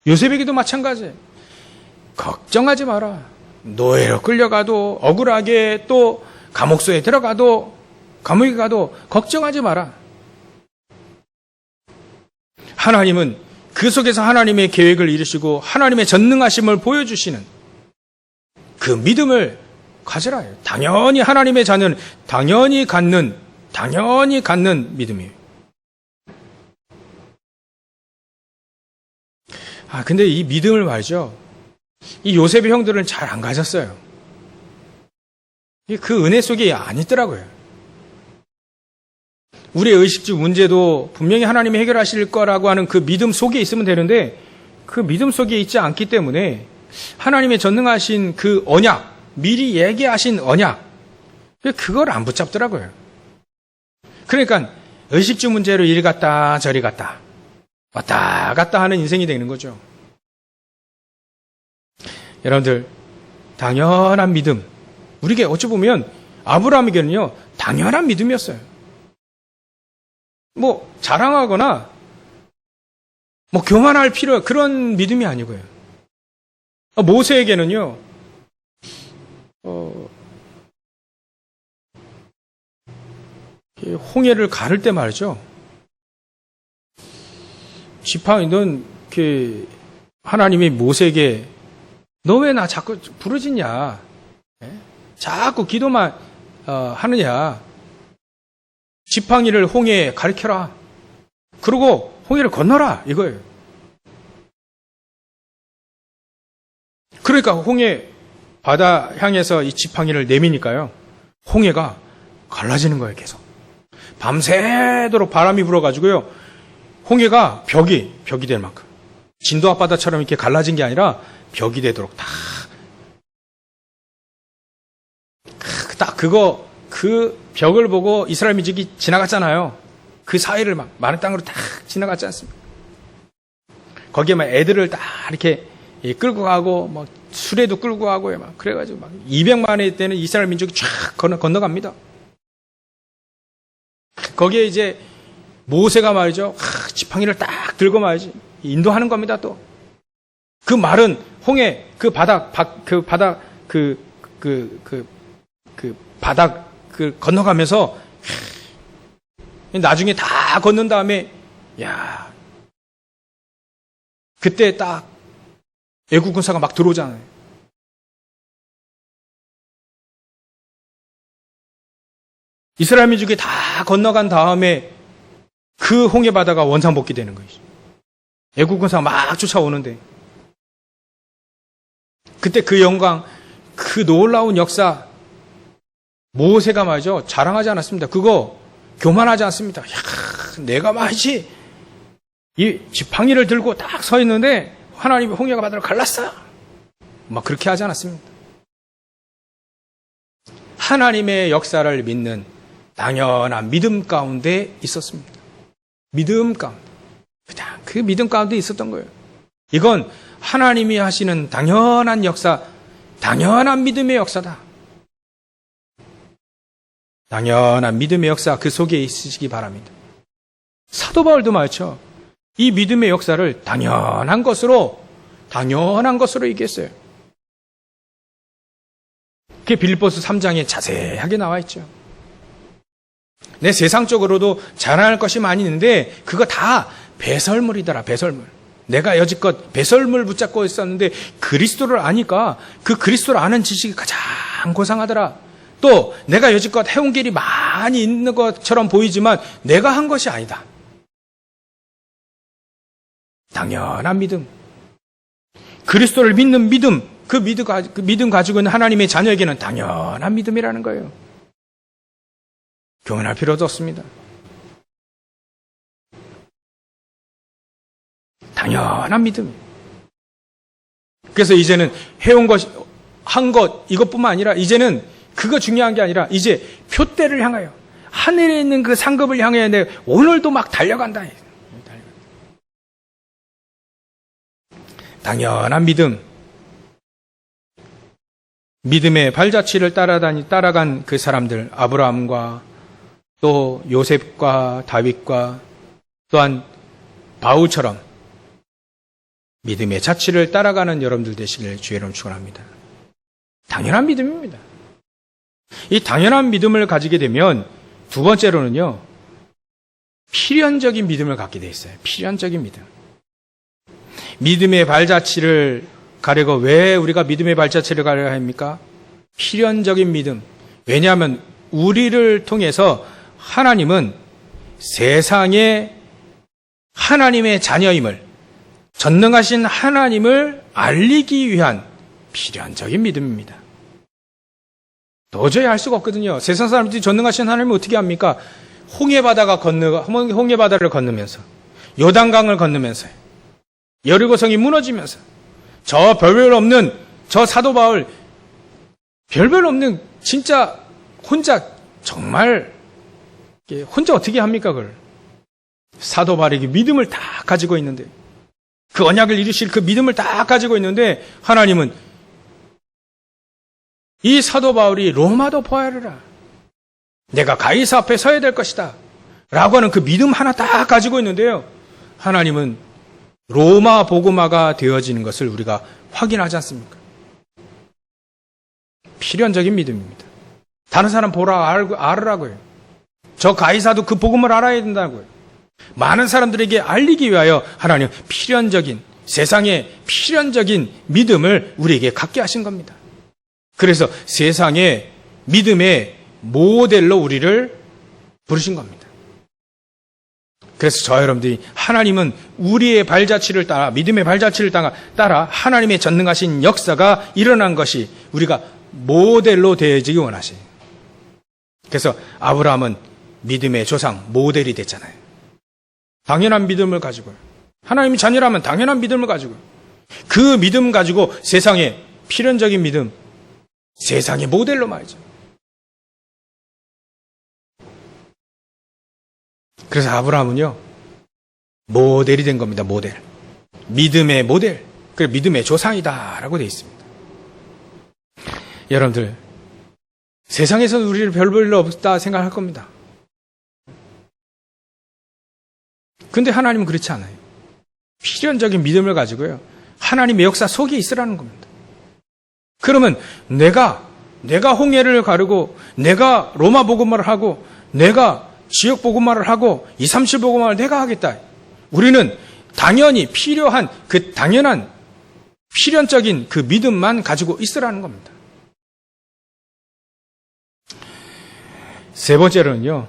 요셉에게도 마찬가지예요. 걱정하지 마라. 노예로 끌려가도, 억울하게 또 감옥소에 들어가도, 감옥에 가도 걱정하지 마라. 하나님은 그 속에서 하나님의 계획을 이루시고 하나님의 전능하심을 보여주시는 그 믿음을 가져라. 당연히 하나님의 자녀는 당연히 갖는 믿음이에요. 근데 이 믿음을 말이죠, 이 요셉의 형들은 잘 안 가졌어요. 그 은혜 속에 안 있더라고요. 우리의 의식주 문제도 분명히 하나님이 해결하실 거라고 하는 그 믿음 속에 있으면 되는데, 그 믿음 속에 있지 않기 때문에 하나님의 전능하신 그 언약, 미리 얘기하신 언약, 그걸 안 붙잡더라고요. 그러니까 의식주 문제로 이리 갔다 저리 갔다 왔다 갔다 하는 인생이 되는 거죠. 여러분들, 당연한 믿음, 우리에게 어찌 보면 아브라함에게는요 당연한 믿음이었어요. 뭐 자랑하거나 뭐 교만할 필요, 그런 믿음이 아니고요. 모세에게는요 홍해를 가를 때 말이죠, 지팡이, 넌 하나님이 모세에게 너 왜 나 자꾸 부르짖냐, 자꾸 기도만 하느냐, 지팡이를 홍해에 가리켜라, 그리고 홍해를 건너라, 이거예요. 그러니까 홍해 바다 향해서 이 지팡이를 내미니까요, 홍해가 갈라지는 거예요. 계속 밤새도록 바람이 불어가지고요, 홍해가 벽이 될 만큼, 진도 앞바다처럼 이렇게 갈라진 게 아니라 벽이 되도록 딱 그 벽을 보고 이스라엘 민족이 지나갔잖아요. 그 사이를 막 마른 땅으로 딱 지나갔지 않습니까? 거기에 막 애들을 딱 이렇게 끌고 가고, 막 수레도 끌고 가고, 막 그래가지고 막 200만의 때는 이스라엘 민족이 쫙 건너갑니다. 거기에 이제 모세가 말이죠, 지팡이를 딱 들고 말이지 인도하는 겁니다. 또 그 마른 홍해 그 바닥 건너가면서 나중에 다 건넌 다음에, 야, 그때 딱 애국 군사가 막 들어오잖아요. 이스라엘 민족이 다 건너간 다음에 그 홍해 바다가 원상복귀 되는 거죠. 애국 군사가 막 쫓아오는데, 그때 그 영광, 그 놀라운 역사, 모세가 말이죠, 자랑하지 않았습니다. 그거 교만하지 않습니다. 야, 내가 말이지 이 지팡이를 들고 딱 서 있는데 하나님이 홍해가 바다를 갈랐어, 막 그렇게 하지 않았습니다. 하나님의 역사를 믿는 당연한 믿음 가운데 있었습니다. 믿음 가운데, 그냥 그 믿음 가운데 있었던 거예요. 이건 하나님이 하시는 당연한 역사, 당연한 믿음의 역사다. 당연한 믿음의 역사, 그 속에 있으시기 바랍니다. 사도 바울도 말이죠, 이 믿음의 역사를 당연한 것으로 얘기했어요. 그게 빌립보서 3장에 자세하게 나와 있죠. 내 세상적으로도 자랑할 것이 많이 있는데 그거 다 배설물이더라, 배설물. 내가 여지껏 배설물 붙잡고 있었는데 그리스도를 아니까 그 그리스도를 아는 지식이 가장 고상하더라. 또 내가 여지껏 해온 길이 많이 있는 것처럼 보이지만 내가 한 것이 아니다. 당연한 믿음. 그리스도를 믿는 믿음, 그 믿음 가지고 있는 하나님의 자녀에게는 당연한 믿음이라는 거예요. 교만할 필요도 없습니다. 당연한 믿음. 그래서 이제는 해온 것, 한 것, 이것뿐만 아니라 이제는 그거 중요한 게 아니라 이제 표대를 향하여 하늘에 있는 그 상급을 향해 내 오늘도 막 달려간다. 당연한 믿음. 믿음의 발자취를 따라간 그 사람들, 아브라함과 또 요셉과 다윗과 또한 바울처럼 믿음의 자취를 따라가는 여러분들 되시길 주의 이름으로 축원합니다. 당연한 믿음입니다. 이 당연한 믿음을 가지게 되면 두 번째로는요, 필연적인 믿음을 갖게 돼 있어요. 필연적인 믿음. 믿음의 발자취를 가려고 왜 우리가 믿음의 발자취를 가려야 합니까? 필연적인 믿음. 왜냐하면 우리를 통해서 하나님은 세상에 하나님의 자녀임을, 전능하신 하나님을 알리기 위한 필연적인 믿음입니다. 도저히 할 수가 없거든요. 세상 사람들이 전능하신 하나님을 어떻게 합니까? 홍해바다를 건너면서, 요단강을 건너면서, 여리고성이 무너지면서, 저 별별 없는 저 사도 바울, 별별 없는 진짜 혼자 정말 혼자 어떻게 합니까 그걸? 사도 바울에게 믿음을 다 가지고 있는데, 그 언약을 이루실 그 믿음을 다 가지고 있는데 하나님은 이 사도 바울이 로마도 보아하리라, 내가 가이사 앞에 서야 될 것이다 라고 하는 그 믿음 하나 다 가지고 있는데요, 하나님은 로마 복음화가 되어지는 것을 우리가 확인하지 않습니까? 필연적인 믿음입니다. 다른 사람 보라 알으라고요. 저 가이사도 그 복음을 알아야 된다고요. 많은 사람들에게 알리기 위하여 하나님 필연적인, 세상에 필연적인 믿음을 우리에게 갖게 하신 겁니다. 그래서 세상의 믿음의 모델로 우리를 부르신 겁니다. 그래서 저 여러분들이 하나님은 우리의 발자취를 따라, 믿음의 발자취를 따라 하나님의 전능하신 역사가 일어난 것이 우리가 모델로 되어지기 원하세요. 그래서 아브라함은 믿음의 조상, 모델이 됐잖아요. 당연한 믿음을 가지고, 하나님이 자녀라면 당연한 믿음을 가지고, 그 믿음 가지고 세상의 필연적인 믿음, 세상의 모델로 말이죠. 그래서 아브라함은요, 모델이 된 겁니다. 모델. 믿음의 모델. 그래서 믿음의 조상이다라고 되어 있습니다. 여러분들, 세상에서는 우리를 별 볼 일 없다 생각할 겁니다. 근데 하나님은 그렇지 않아요. 필연적인 믿음을 가지고요, 하나님의 역사 속에 있으라는 겁니다. 그러면 내가 홍해를 가르고, 내가 로마 복음화를 하고, 내가 지역 복음화를 하고, 237 복음화를 내가 하겠다. 우리는 당연히 필요한 그 당연한 필연적인 그 믿음만 가지고 있으라는 겁니다. 세 번째로는요,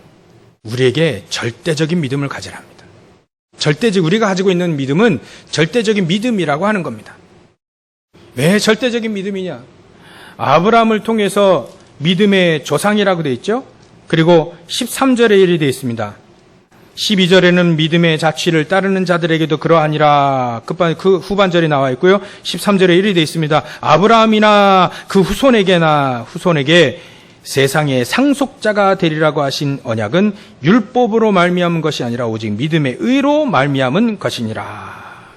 우리에게 절대적인 믿음을 가지라 합니다. 우리가 가지고 있는 믿음은 절대적인 믿음이라고 하는 겁니다. 왜 절대적인 믿음이냐? 아브라함을 통해서 믿음의 조상이라고 되어 있죠? 그리고 13절에 이르게 되어 있습니다. 12절에는 믿음의 자취를 따르는 자들에게도 그러하니라. 그 후반절이 나와 있고요. 13절에 이르게 되어 있습니다. 아브라함이나 그 후손에게 세상의 상속자가 되리라고 하신 언약은 율법으로 말미암은 것이 아니라 오직 믿음의 의로 말미암은 것이니라.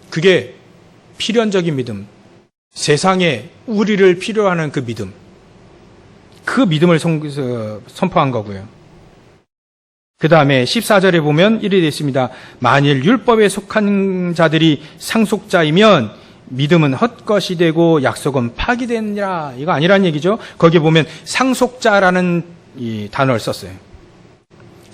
그게 필연적인 믿음, 세상에 우리를 필요로 하는 그 믿음, 그 믿음을 선포한 거고요. 그 다음에 14절에 보면 이렇게 되어 있습니다. 만일 율법에 속한 자들이 상속자이면 믿음은 헛것이 되고 약속은 파기되느니라. 이거 아니란 얘기죠. 거기에 보면 상속자라는 이 단어를 썼어요.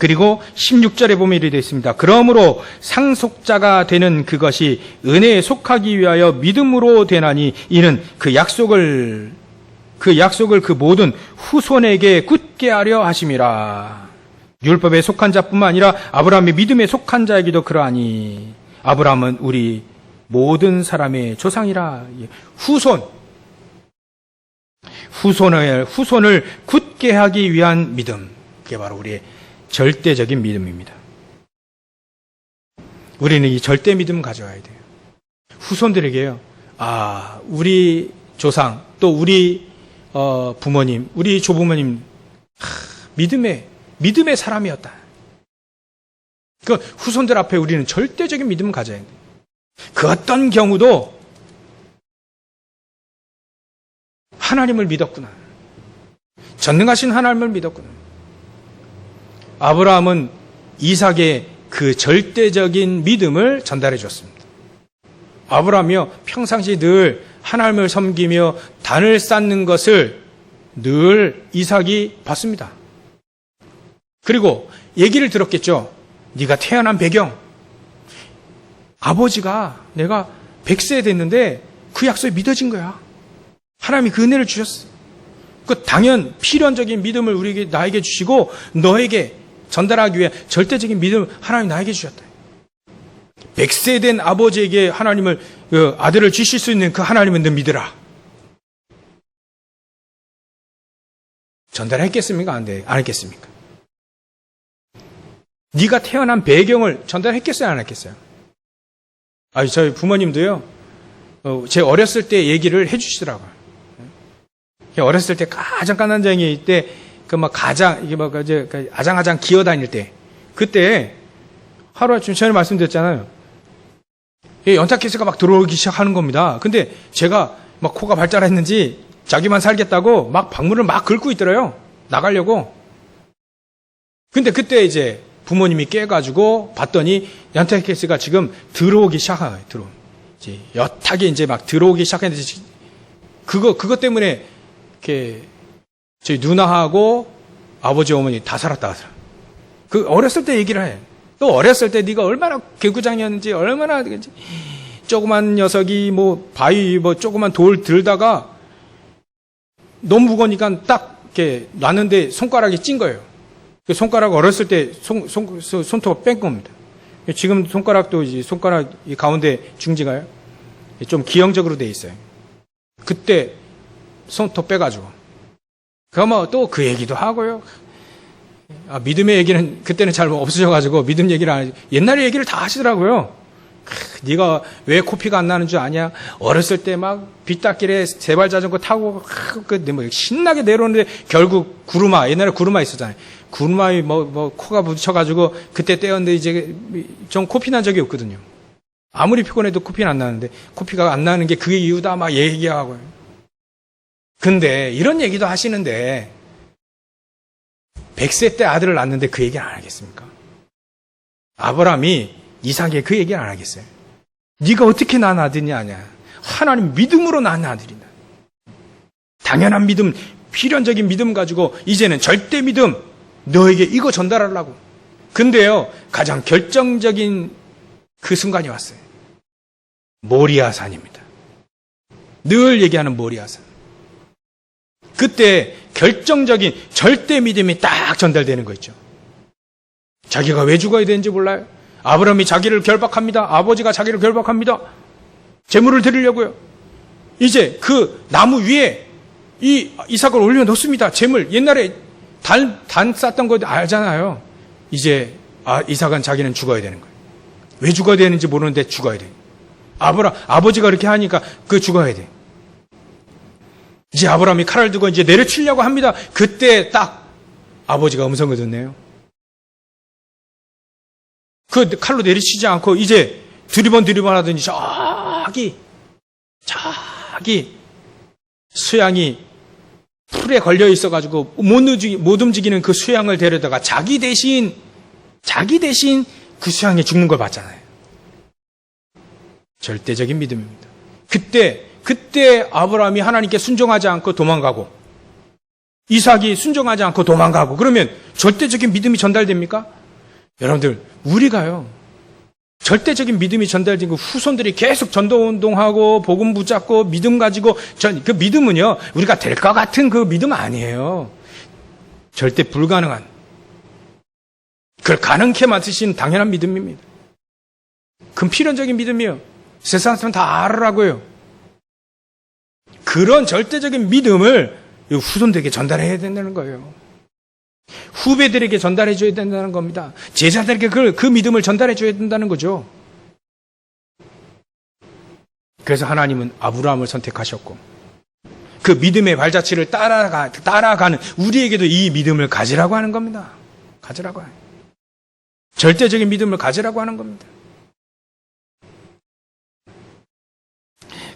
그리고 16절에 보면 이렇게 되어 있습니다. 그러므로 상속자가 되는 그것이 은혜에 속하기 위하여 믿음으로 되나니 이는 그 약속을 그 모든 후손에게 굳게 하려 하심이라. 율법에 속한 자뿐만 아니라 아브라함의 믿음에 속한 자에게도 그러하니 아브라함은 우리 모든 사람의 조상이라. 후손을 굳게 하기 위한 믿음, 그게 바로 우리의 절대적인 믿음입니다. 우리는 이 절대 믿음 가져와야 돼요. 후손들에게요. 우리 조상, 또 우리 부모님, 우리 조부모님 믿음의 사람이었다. 그 후손들 앞에 우리는 절대적인 믿음을 가져야 돼요. 그 어떤 경우도 하나님을 믿었구나. 전능하신 하나님을 믿었구나. 아브라함은 이삭의 그 절대적인 믿음을 전달해 줬습니다. 아브라함이요, 평상시 늘 하나님을 섬기며 단을 쌓는 것을 늘 이삭이 봤습니다. 그리고 얘기를 들었겠죠. 네가 태어난 배경. 아버지가 내가 100세 됐는데 그 약속이 믿어진 거야. 하나님이 그 은혜를 주셨어. 그 당연 필연적인 믿음을 나에게 주시고 너에게 전달하기 위해 절대적인 믿음을 하나님 나에게 주셨다. 100세 된 아버지에게 하나님을 아들을 주실 수 있는 그 하나님은 너 믿으라. 전달했겠습니까? 안 했겠습니까? 네가 태어난 배경을 전달했겠어요? 안 했겠어요? 저희 부모님도요. 제 어렸을 때 얘기를 해주시더라고요. 어렸을 때 가장 깐난쟁이 때 아장아장 기어다닐 때, 그때 하루아침 전에 말씀드렸잖아요. 연타케이스가 막 들어오기 시작하는 겁니다. 근데 제가 막 코가 발달했는지 자기만 살겠다고 막 방문을 막 긁고 있더래요. 나가려고. 근데 그때 이제 부모님이 깨가지고 봤더니 연타케이스가 지금 들어오기 시작한 거예요. 이제 엿하게 이제 막 들어오기 시작했는데 그것 때문에 이렇게 저희 누나하고 아버지 어머니 다 살았다. 그 어렸을 때 얘기를 해. 또 어렸을 때 네가 얼마나 개구장이었는지, 얼마나 조그만 녀석이 바위 조그만 돌 들다가 너무 무거우니까 딱 이렇게 놨는데 손가락이 찐 거예요. 그 손가락 어렸을 때 손톱 뺀 겁니다. 지금 손가락도 이제 손가락 이 가운데 중지가요. 좀 기형적으로 돼 있어요. 그때 손톱 빼가지고. 그러면 또 그 얘기도 하고요. 믿음의 얘기는 그때는 잘 없으셔가지고 믿음 얘기를 안 하지. 옛날에 얘기를 다 하시더라고요. 네가 왜 코피가 안 나는 줄 아냐? 어렸을 때 막 빗닦길에 세발 자전거 타고 신나게 내려오는데 결국 구루마, 옛날에 구루마 있었잖아요. 구루마에 코가 부딪혀가지고 그때 떼었는데 이제 좀 코피 난 적이 없거든요. 아무리 피곤해도 코피는 안 나는데 코피가 안 나는 게 그게 이유다 막 얘기하고요. 근데 이런 얘기도 하시는데 100세 때 아들을 낳았는데 그 얘기는 안 하겠습니까? 아브라함이 이삭에게 그 얘기는 안 하겠어요. 네가 어떻게 낳은 아들이 아냐? 하나님 믿음으로 낳은 아들이다. 당연한 믿음, 필연적인 믿음 가지고 이제는 절대 믿음 너에게 이거 전달하려고. 근데요, 가장 결정적인 그 순간이 왔어요. 모리아산입니다. 늘 얘기하는 모리아산. 그때 결정적인 절대 믿음이 딱 전달되는 거 있죠. 자기가 왜 죽어야 되는지 몰라요. 아브라함이 자기를 결박합니다. 아버지가 자기를 결박합니다. 제물을 드리려고요. 이제 그 나무 위에 이 이삭을 올려놓습니다. 제물. 옛날에 단 쌌던 거 알잖아요. 이제 이삭은 자기는 죽어야 되는 거예요. 왜 죽어야 되는지 모르는데 죽어야 돼요. 아버지가 그렇게 하니까 죽어야 돼요. 이제 아브라함이 칼을 들고 이제 내려치려고 합니다. 그때 딱 아버지가 음성을 듣네요. 그 칼로 내리치지 않고 이제 두리번 하더니 자기 수양이 풀에 걸려 있어가지고 못 움직이는 그 수양을 데려다가 자기 대신 그 수양이 죽는 걸 봤잖아요. 절대적인 믿음입니다. 그때 아브라함이 하나님께 순종하지 않고 도망가고 이삭이 순종하지 않고 도망가고 그러면 절대적인 믿음이 전달됩니까? 여러분들, 우리가요, 절대적인 믿음이 전달되고 후손들이 계속 전도운동하고 복음 붙잡고 믿음 가지고 그 믿음은요, 우리가 될 것 같은 그 믿음 아니에요. 절대 불가능한, 그걸 가능케 만드신 당연한 믿음입니다. 그건 필연적인 믿음이에요. 세상 사람 다 알으라고요. 그런 절대적인 믿음을 후손들에게 전달해야 된다는 거예요. 후배들에게 전달해 줘야 된다는 겁니다. 제자들에게 그 믿음을 전달해 줘야 된다는 거죠. 그래서 하나님은 아브라함을 선택하셨고 그 믿음의 발자취를 따라가는 우리에게도 이 믿음을 가지라고 하는 겁니다. 가지라고 하는, 절대적인 믿음을 가지라고 하는 겁니다.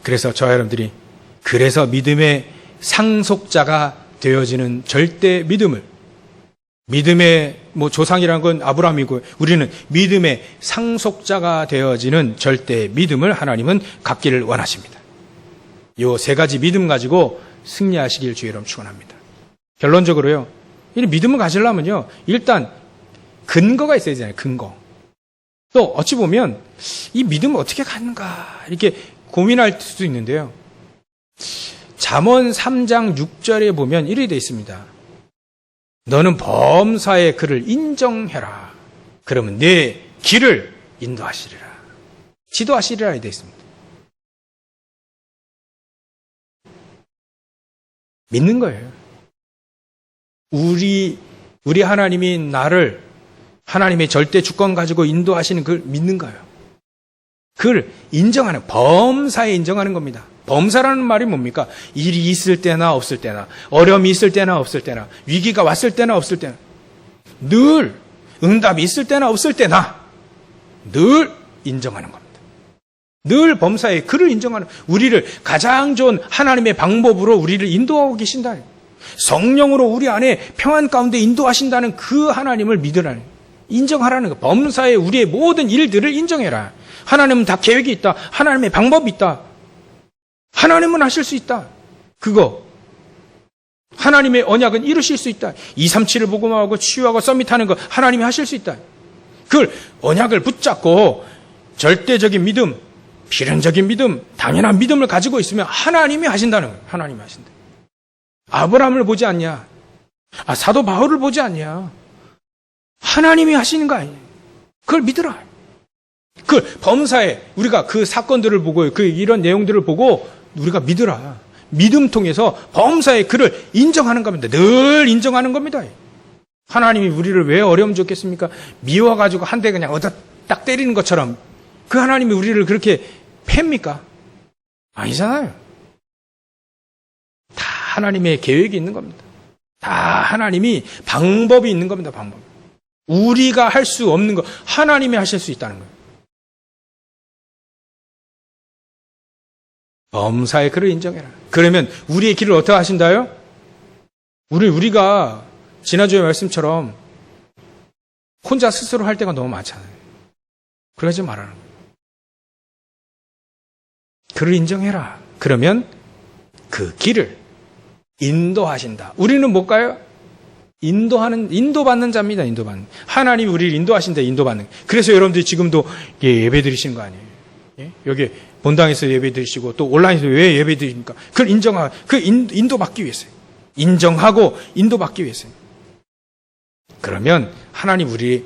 그래서 저와 여러분들이 그래서 믿음의 상속자가 되어지는 절대 믿음을, 믿음의 조상이라는 건 아브라함이고 우리는 믿음의 상속자가 되어지는 절대 믿음을 하나님은 갖기를 원하십니다. 요 세 가지 믿음 가지고 승리하시길 주의 이름 축원합니다. 결론적으로요, 이 믿음을 가지려면요, 일단 근거가 있어야 되잖아요. 근거. 또 어찌 보면 이 믿음을 어떻게 갖는가 이렇게 고민할 수도 있는데요. 잠언 3장 6절에 보면 이렇게 되어 있습니다. 너는 범사의 그를 인정해라. 그러면 내 길을 인도하시리라. 지도하시리라 되어 있습니다. 믿는 거예요. 우리 하나님이 나를 하나님의 절대 주권 가지고 인도하시는 그걸 믿는 거예요. 그걸 인정하는, 범사에 인정하는 겁니다. 범사라는 말이 뭡니까? 일이 있을 때나 없을 때나, 어려움이 있을 때나 없을 때나, 위기가 왔을 때나 없을 때나, 늘 응답이 있을 때나 없을 때나 늘 인정하는 겁니다. 늘 범사에 그를 인정하는, 우리를 가장 좋은 하나님의 방법으로 우리를 인도하고 계신다. 성령으로 우리 안에 평안 가운데 인도하신다는 그 하나님을 믿으라는, 인정하라는 거. 범사에 우리의 모든 일들을 인정해라. 하나님은 다 계획이 있다. 하나님의 방법이 있다. 하나님은 하실 수 있다. 그거. 하나님의 언약은 이루실 수 있다. 237을 복음하고 치유하고 서밋하는 거 하나님이 하실 수 있다. 그걸 언약을 붙잡고 절대적인 믿음, 필연적인 믿음, 당연한 믿음을 가지고 있으면 하나님이 하신다는 거예요. 하나님이 하신다. 아브라함을 보지 않냐? 사도 바울을 보지 않냐? 하나님이 하시는 거 아니냐? 그걸 믿으라. 그 범사에 우리가 그 사건들을 보고 그 이런 내용들을 보고 우리가 믿으라. 믿음 통해서 범사에 그를 인정하는 겁니다. 늘 인정하는 겁니다. 하나님이 우리를 왜 어려움 줬겠습니까? 미워가지고 한 대 그냥 얻어 딱 때리는 것처럼 그 하나님이 우리를 그렇게 팹니까? 아니잖아요. 다 하나님의 계획이 있는 겁니다. 다 하나님이 방법이 있는 겁니다. 방법. 우리가 할 수 없는 거 하나님이 하실 수 있다는 거예요. 범사에 그를 인정해라. 그러면 우리의 길을 어떻게 하신다요? 우리가 지난주의 말씀처럼 혼자 스스로 할 때가 너무 많잖아요. 그러지 말라는 거예요. 그를 인정해라. 그러면 그 길을 인도하신다. 우리는 뭘까요? 인도받는 자입니다. 인도받는. 하나님이 우리를 인도하신다. 인도받는. 그래서 여러분들이 지금도 예배 드리시는 거 아니에요? 예? 여기 본당에서 예배 드리시고 또 온라인에서 왜 예배 드립니까? 그걸 인정하고, 그 인도받기 위해서요. 인정하고 인도받기 위해서요. 그러면 하나님 우리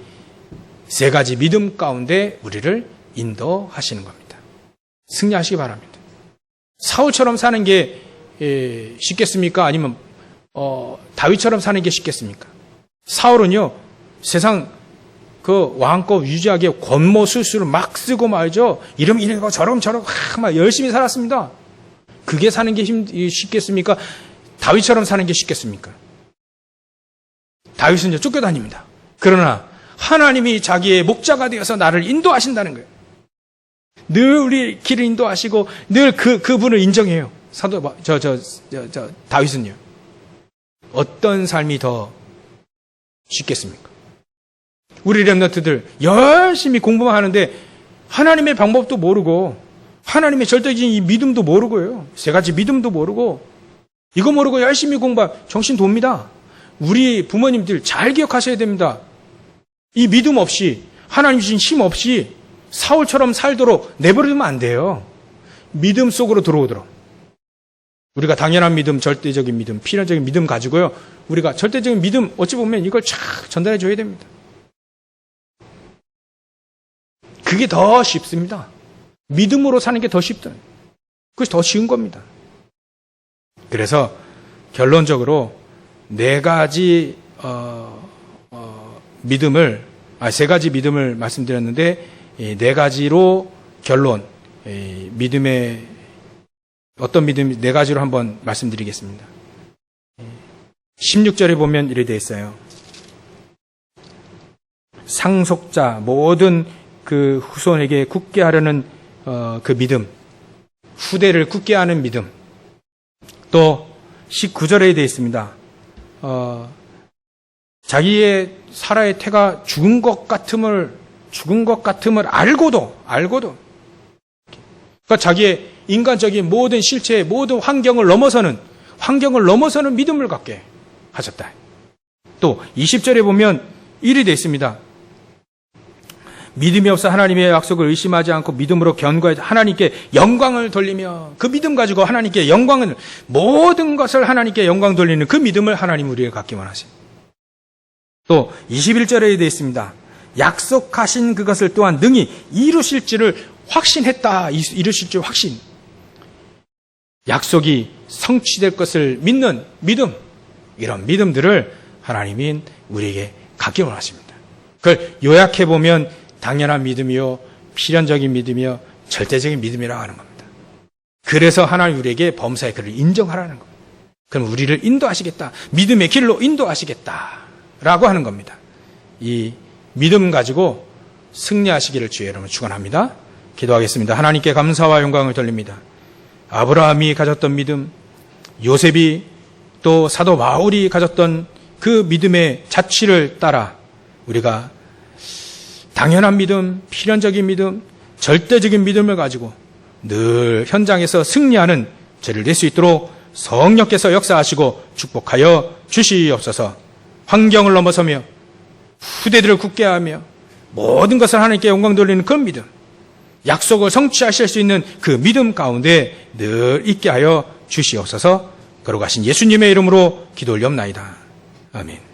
세 가지 믿음 가운데 우리를 인도하시는 겁니다. 승리하시기 바랍니다. 사울처럼 사는 게 쉽겠습니까? 아니면 다윗처럼 사는 게 쉽겠습니까? 사울은요, 세상 그 왕권 유지하기에 권모 술수를 막 쓰고 말이죠. 이러고 저러고 막 열심히 살았습니다. 그게 사는 게 쉽겠습니까? 다윗처럼 사는 게 쉽겠습니까? 다윗은 이제 쫓겨다닙니다. 그러나 하나님이 자기의 목자가 되어서 나를 인도하신다는 거예요. 늘 우리 길을 인도하시고 늘 그분을 인정해요. 다윗은요. 어떤 삶이 더 쉽겠습니까? 우리 렘넌트들 열심히 공부만 하는데 하나님의 방법도 모르고 하나님의 절대적인 이 믿음도 모르고요. 세 가지 믿음도 모르고 이거 모르고 열심히 정신 돕니다. 우리 부모님들 잘 기억하셔야 됩니다. 이 믿음 없이, 하나님 주신 힘 없이 사울처럼 살도록 내버려두면 안 돼요. 믿음 속으로 들어오도록. 우리가 당연한 믿음, 절대적인 믿음, 필연적인 믿음 가지고요. 우리가 절대적인 믿음, 어찌 보면 이걸 쫙 전달해 줘야 됩니다. 그게 더 쉽습니다. 믿음으로 사는 게 더 쉽다. 그것이 더 쉬운 겁니다. 그래서 결론적으로 세 가지 믿음을 말씀드렸는데, 네 가지로 결론, 믿음의 어떤 믿음이 네 가지로 한번 말씀드리겠습니다. 16절에 보면 이렇게 되어 있어요. 상속자, 모든 그 후손에게 굳게 하려는 그 믿음, 후대를 굳게 하는 믿음. 또 19절에 되어 있습니다. 자기의 사라의 태가 죽은 것 같음을 알고도 그러니까 자기의 인간적인 모든 실체, 모든 환경을 넘어서는 믿음을 갖게 하셨다. 또 20절에 보면 일이 되어 있습니다. 믿음이 없어 하나님의 약속을 의심하지 않고 믿음으로 견고해 하나님께 영광을 돌리며, 그 믿음 가지고 하나님께 영광을, 모든 것을 하나님께 영광 돌리는 그 믿음을 하나님 우리에게 갖기 원하십니다. 또 21절에 되어 있습니다. 약속하신 그것을 또한 능히 이루실 줄을 확신했다. 이루실 줄 확신. 약속이 성취될 것을 믿는 믿음, 이런 믿음들을 하나님이 우리에게 갖기 원하십니다. 그걸 요약해 보면 당연한 믿음이요, 필연적인 믿음이요, 절대적인 믿음이라고 하는 겁니다. 그래서 하나님 우리에게 범사의 그를 인정하라는 거예요. 그럼 우리를 인도하시겠다, 믿음의 길로 인도하시겠다라고 하는 겁니다. 이 믿음 가지고 승리하시기를 주의 이름으로 축원합니다. 기도하겠습니다. 하나님께 감사와 영광을 돌립니다. 아브라함이 가졌던 믿음, 요셉이 또 사도 바울이 가졌던 그 믿음의 자취를 따라 우리가 당연한 믿음, 필연적인 믿음, 절대적인 믿음을 가지고 늘 현장에서 승리하는 저를 낼 수 있도록 성령께서 역사하시고 축복하여 주시옵소서. 환경을 넘어서며 후대들을 굳게 하며 모든 것을 하나님께 영광 돌리는 그 믿음, 약속을 성취하실 수 있는 그 믿음 가운데 늘 있게 하여 주시옵소서. 걸어가신 예수님의 이름으로 기도 올리옵나이다. 아멘.